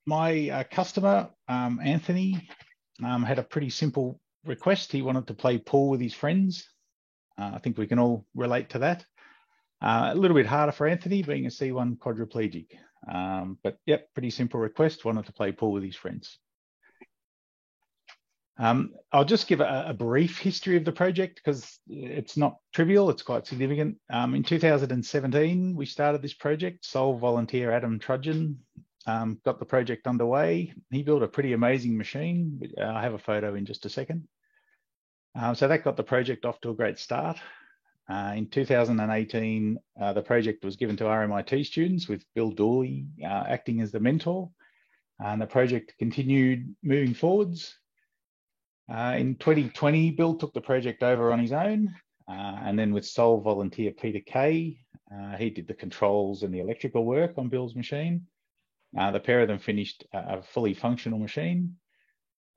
my customer, Anthony, had a pretty simple request. He wanted to play pool with his friends. I think we can all relate to that. A little bit harder for Anthony being a C1 quadriplegic. But yep, pretty simple request, wanted to play pool with his friends. I'll just give a brief history of the project because it's not trivial, it's quite significant. In 2017, we started this project. Solve volunteer Adam Trudgeon got the project underway. He built a pretty amazing machine. I have a photo in just a second. So that got the project off to a great start. In 2018, the project was given to RMIT students with Bill Dooley acting as the mentor, and the project continued moving forwards. In 2020, Bill took the project over on his own, and then with Solve volunteer Peter Kay, he did the controls and the electrical work on Bill's machine. The pair of them finished a fully functional machine.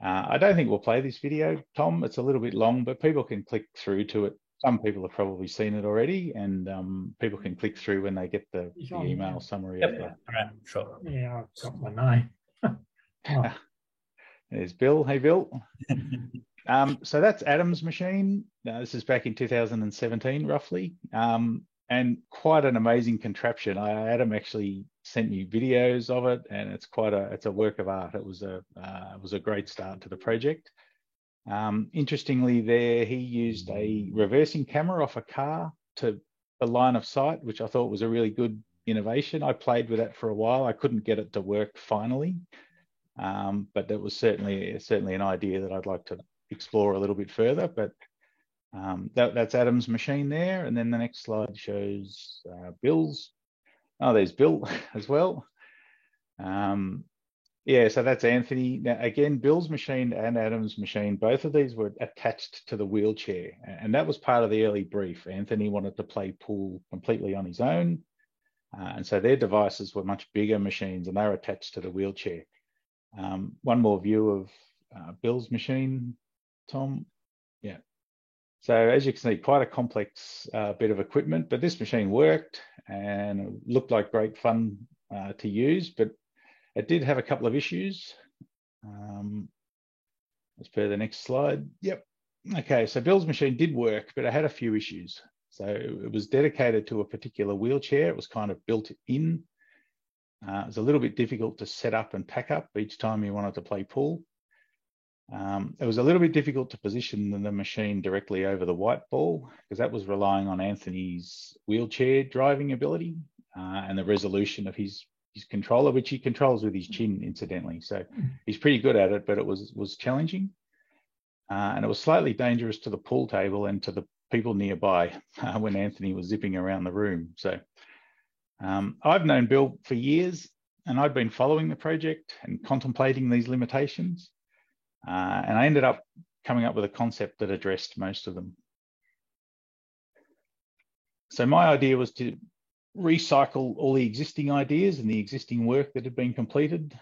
I don't think we'll play this video, Tom. It's a little bit long, but people can click through to it. Some people have probably seen it already, and people can click through when they get the email summary. Yep. All right, sure. Yeah, I've got my name. There's Bill. Hey, Bill. So that's Adam's machine. This is back in 2017, roughly, and quite an amazing contraption. Adam actually sent me videos of it, and it's a work of art. It was a great start to the project. Interestingly, there he used a reversing camera off a car to the line of sight, which I thought was a really good innovation. I played with that for a while. I couldn't get it to work finally. But that was certainly an idea that I'd like to explore a little bit further. But that's Adam's machine there, and then the next slide shows Bill's. Oh, there's Bill as well. Yeah, so that's Anthony. Now again, Bill's machine and Adam's machine, both of these were attached to the wheelchair, and that was part of the early brief. Anthony wanted to play pool completely on his own, and so their devices were much bigger machines, and they were attached to the wheelchair. One more view of Bill's machine, Tom. Yeah. So as you can see, quite a complex bit of equipment, but this machine worked and it looked like great fun to use, but it did have a couple of issues. As per the next slide. Yep. Okay, so Bill's machine did work, but it had a few issues. So it was dedicated to a particular wheelchair. It was kind of built in. It was a little bit difficult to set up and pack up each time you wanted to play pool. It was a little bit difficult to position the machine directly over the white ball because that was relying on Anthony's wheelchair driving ability and the resolution of his controller, which he controls with his chin, incidentally. So he's pretty good at it, but it was challenging. And it was slightly dangerous to the pool table and to the people nearby when Anthony was zipping around the room. So I've known Bill for years, and I'd been following the project and contemplating these limitations. And I ended up coming up with a concept that addressed most of them. So my idea was to recycle all the existing ideas and the existing work that had been completed.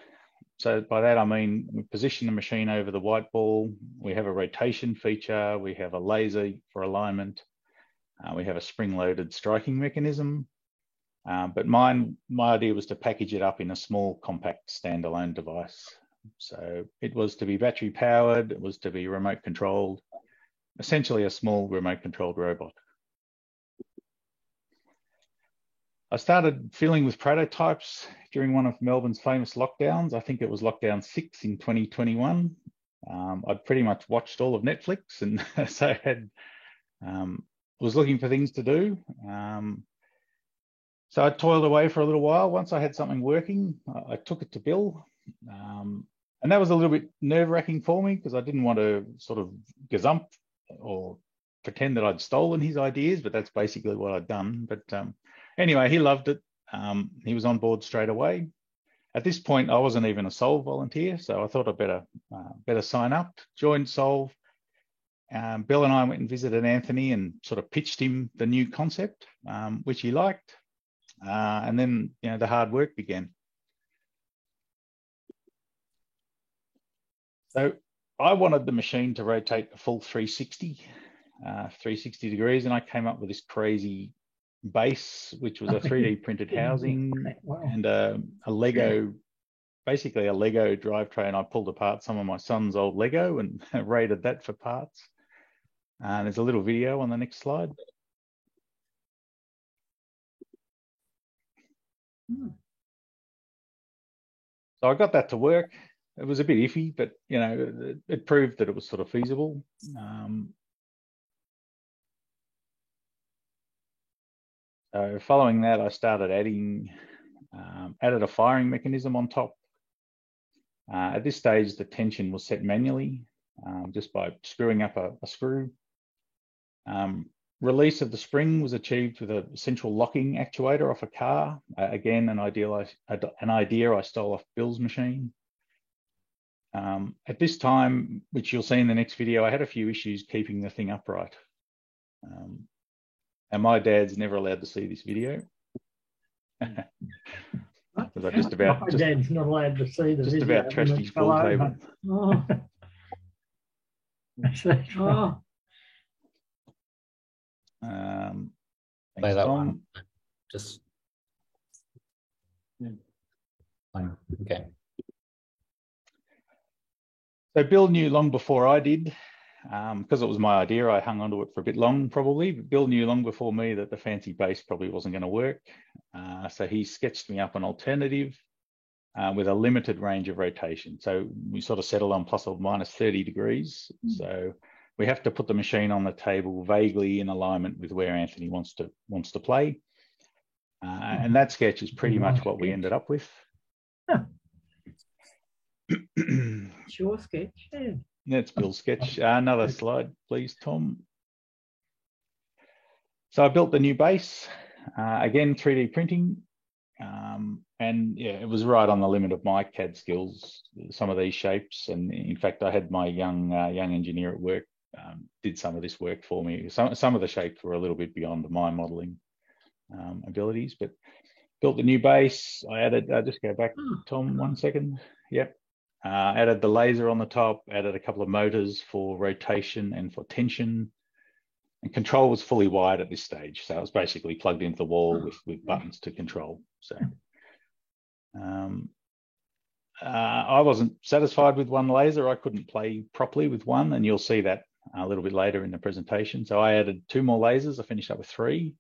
So by that, I mean, we position the machine over the white ball. We have a rotation feature. We have a laser for alignment. We have a spring-loaded striking mechanism. But my idea was to package it up in a small, compact, standalone device. So it was to be battery powered, it was to be remote controlled, essentially a small remote controlled robot. I started fiddling with prototypes during one of Melbourne's famous lockdowns. I think it was lockdown 6 in 2021. I'd pretty much watched all of Netflix, and so was looking for things to do. So I toiled away for a little while. Once I had something working, I took it to Bill. And that was a little bit nerve-wracking for me because I didn't want to sort of gazump or pretend that I'd stolen his ideas, but that's basically what I'd done. But anyway, he loved it. He was on board straight away. At this point, I wasn't even a Solve volunteer, so I thought I'd better sign up, join Solve. Bill and I went and visited Anthony and sort of pitched him the new concept, which he liked. And then, the hard work began. So I wanted the machine to rotate a full 360 degrees, and I came up with this crazy base, which was a 3D printed housing and a Lego basically a Lego drivetrain. I pulled apart some of my son's old Lego and raided that for parts. There's a little video on the next slide. So I got that to work. It was a bit iffy, but you know, it proved that it was sort of feasible. So following that, I started added a firing mechanism on top. At this stage, the tension was set manually, just by screwing up a screw. Release of the spring was achieved with a central locking actuator off a car. Again, an idea I stole off Bill's machine. At this time, which you'll see in the next video, I had a few issues keeping the thing upright. And my dad's never allowed to see this video. Because I just about my dad's not allowed to see the video. About trashed his pool table. Oh. Oh. Play that one. Just okay. So Bill knew long before I did, because it was my idea. I hung onto it for a bit long, probably. But Bill knew long before me that the fancy base probably wasn't going to work. So he sketched me up an alternative with a limited range of rotation. So we sort of settled on plus or minus 30 degrees. So we have to put the machine on the table vaguely in alignment with where Anthony wants to play. And that sketch is pretty much what we ended up with. Sure sketch. Yeah. That's Bill's sketch. Another slide, please, Tom. So I built the new base. Again, 3D printing. And yeah, it was right on the limit of my CAD skills, some of these shapes. And in fact, I had my young engineer at work did some of this work for me. Some of the shapes were a little bit beyond my modeling abilities, but built the new base. I added, just go back, Tom, 1 second. Yep. Added the laser on the top, added a couple of motors for rotation and for tension. And control was fully wired at this stage. So it was basically plugged into the wall with buttons to control. So I wasn't satisfied with one laser. I couldn't play properly with one, and you'll see that a little bit later in the presentation. So I added 2 more lasers. I finished up with 3.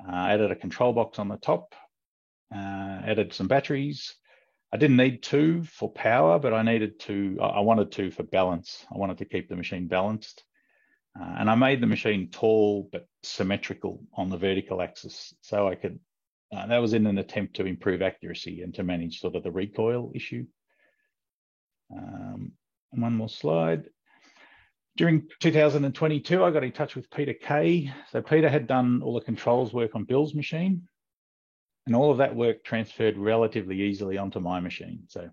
Added a control box on the top, added some batteries. I didn't need 2 for power, but I needed 2. I wanted 2 for balance. I wanted to keep the machine balanced. And I made the machine tall but symmetrical on the vertical axis. So I could, that was in an attempt to improve accuracy and to manage sort of the recoil issue. One more slide. During 2022, I got in touch with Peter Kay. So Peter had done all the controls work on Bill's machine, and all of that work transferred relatively easily onto my machine. So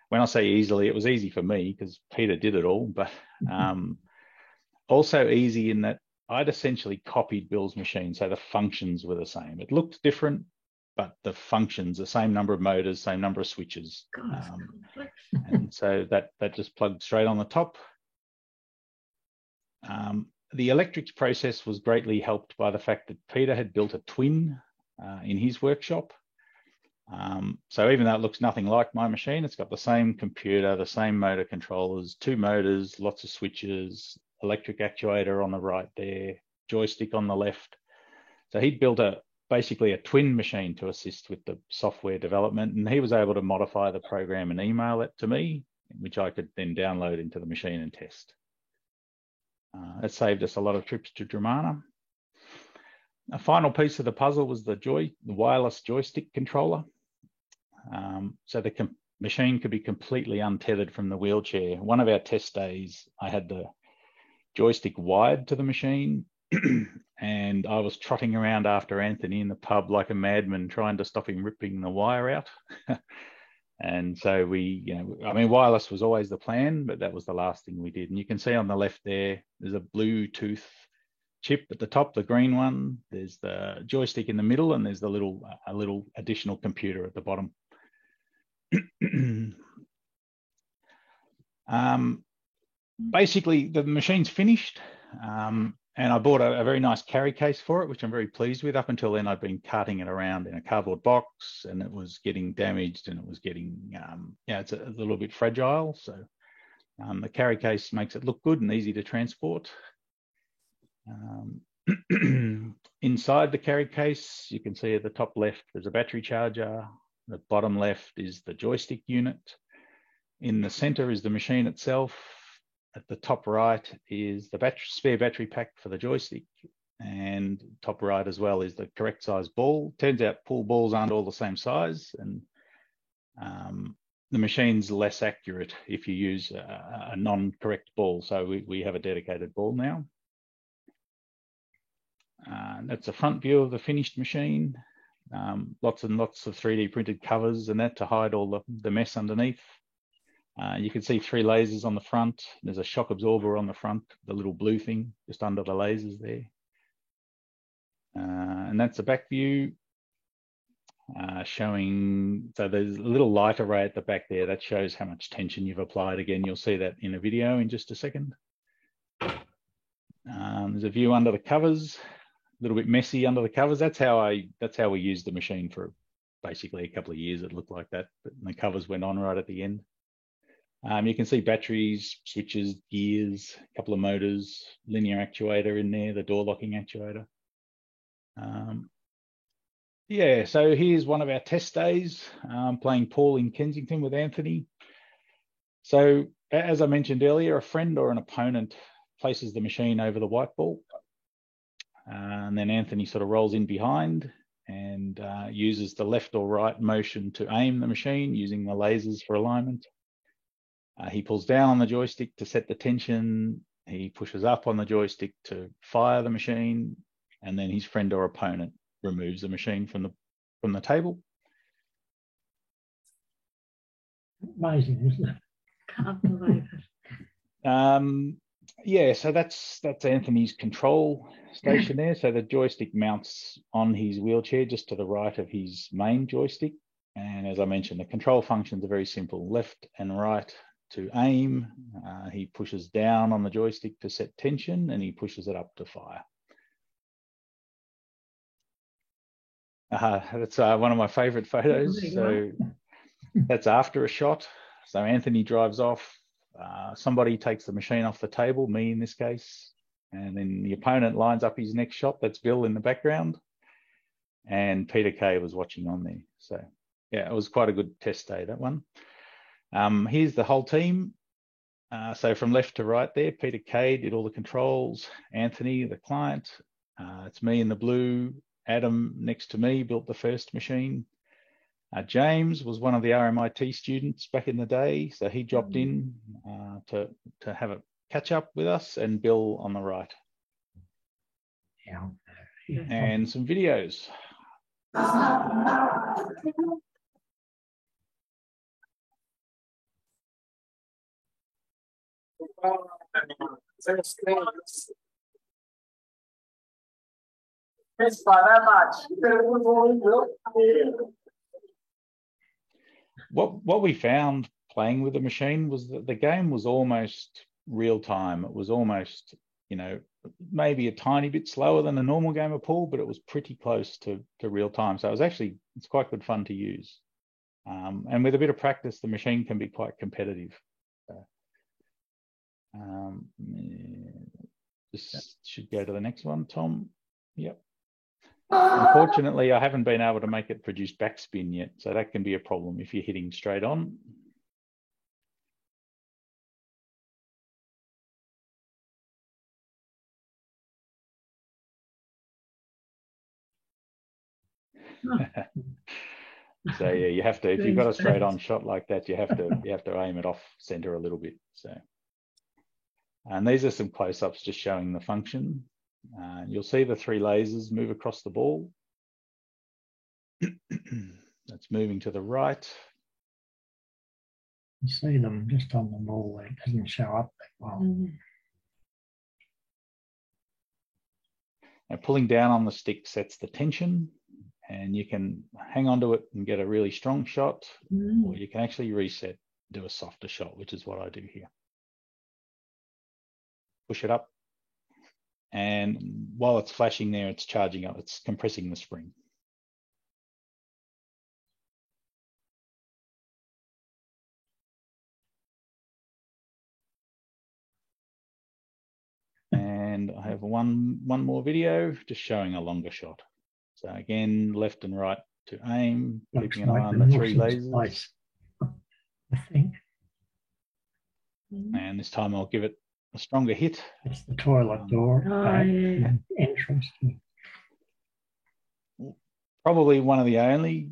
when I say easily, it was easy for me because Peter did it all, but also easy in that I'd essentially copied Bill's machine. So the functions were the same. It looked different, but the functions, the same number of motors, same number of switches. And so that just plugged straight on the top. The electrics process was greatly helped by the fact that Peter had built a twin in his workshop. So even though it looks nothing like my machine, it's got the same computer, the same motor controllers, 2 motors, lots of switches, electric actuator on the right there, joystick on the left. So he'd built basically a twin machine to assist with the software development, and he was able to modify the program and email it to me, which I could then download into the machine and test. It saved us a lot of trips to Dramana. A final piece of the puzzle was the wireless joystick controller. So the machine could be completely untethered from the wheelchair. One of our test days, I had the joystick wired to the machine and I was trotting around after Anthony in the pub like a madman trying to stop him ripping the wire out. And so wireless was always the plan, but that was the last thing we did. And you can see on the left there, there's a Bluetooth chip at the top, the green one. There's the joystick in the middle, and there's a little additional computer at the bottom. Basically, the machine's finished, And I bought a very nice carry case for it, which I'm very pleased with. Up until then, I'd been carting it around in a cardboard box, and it was getting damaged, and it was getting, it's a little bit fragile. So the carry case makes it look good and easy to transport. Inside the carry case, you can see at the top left, there's a battery charger. The bottom left is the joystick unit. In the center is the machine itself. At the top right is the spare battery pack for the joystick, and top right as well is the correct size ball. Turns out pool balls aren't all the same size, and the machine's less accurate if you use a non-correct ball. So we have a dedicated ball now. That's a front view of the finished machine. Lots and lots of 3D printed covers and that to hide all the mess underneath. You can see 3 lasers on the front. There's a shock absorber on the front, the little blue thing just under the lasers there. And that's a back view showing, so there's a little light array at the back there that shows how much tension you've applied. Again, you'll see that in a video in just a second. There's a view under the covers, a little bit messy under the covers. That's how we used the machine for basically a couple of years. It looked like that, but the covers went on right at the end. You can see batteries, switches, gears, a couple of motors, linear actuator in there, the door locking actuator. So here's one of our test days, playing pool in Kensington with Anthony. So as I mentioned earlier, a friend or an opponent places the machine over the white ball. And then Anthony sort of rolls in behind and uses the left or right motion to aim the machine using the lasers for alignment. He pulls down on the joystick to set the tension. He pushes up on the joystick to fire the machine, and then his friend or opponent removes the machine from the table. Amazing, isn't it? Can't believe it. So that's Anthony's control station there. So the joystick mounts on his wheelchair just to the right of his main joystick. And as I mentioned, the control functions are very simple: left and right to aim. He pushes down on the joystick to set tension, and he pushes it up to fire. That's one of my favorite photos. So that's after a shot. So Anthony drives off. Somebody takes the machine off the table, me in this case, and then the opponent lines up his next shot. That's Bill in the background, and Peter Kay was watching on there. So yeah, it was quite a good test day, that one. Here's the whole team. So from left to right there, Peter Kay did all the controls. Anthony, the client. It's me in the blue. Adam next to me built the first machine. James was one of the RMIT students back in the day, so he dropped in to have a catch up with us, and Bill on the right. Yeah. And some videos. What we found playing with the machine was that the game was almost real time. It was almost, maybe a tiny bit slower than a normal game of pool, but it was pretty close to real time. So it's quite good fun to use. And with a bit of practice, the machine can be quite competitive. This should go to the next one, Tom. Yep. Unfortunately, I haven't been able to make it produce backspin yet, so that can be a problem if you're hitting straight on. So yeah, you have to, if you've got a straight on shot like that, you have to aim it off center a little bit. So, and these are some close-ups just showing the function. You'll see the 3 lasers move across the ball. That's moving to the right. You see them just on the ball where it doesn't show up that well. Now, pulling down on the stick sets the tension, and you can hang on to it and get a really strong shot, or you can actually reset, do a softer shot, which is what I do here. Push it up. And while it's flashing there, it's charging up, it's compressing the spring. And I have one more video just showing a longer shot. So again, left and right to aim, keeping an eye on the 3 lasers. I think. And this time I'll give it a stronger hit. It's the toilet door. Entrance. Probably one of the only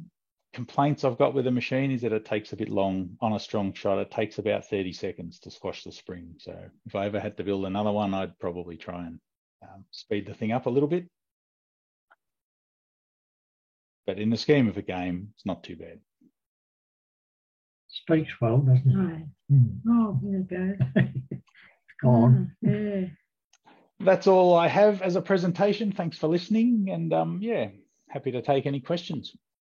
complaints I've got with the machine is that it takes a bit long on a strong shot. It takes about 30 seconds to squash the spring. So if I ever had to build another one, I'd probably try and speed the thing up a little bit. But in the scheme of a game, it's not too bad. Speaks well, doesn't it? Right. Oh, there you go. It's gone. Yeah. That's all I have as a presentation. Thanks for listening. And yeah, happy to take any questions.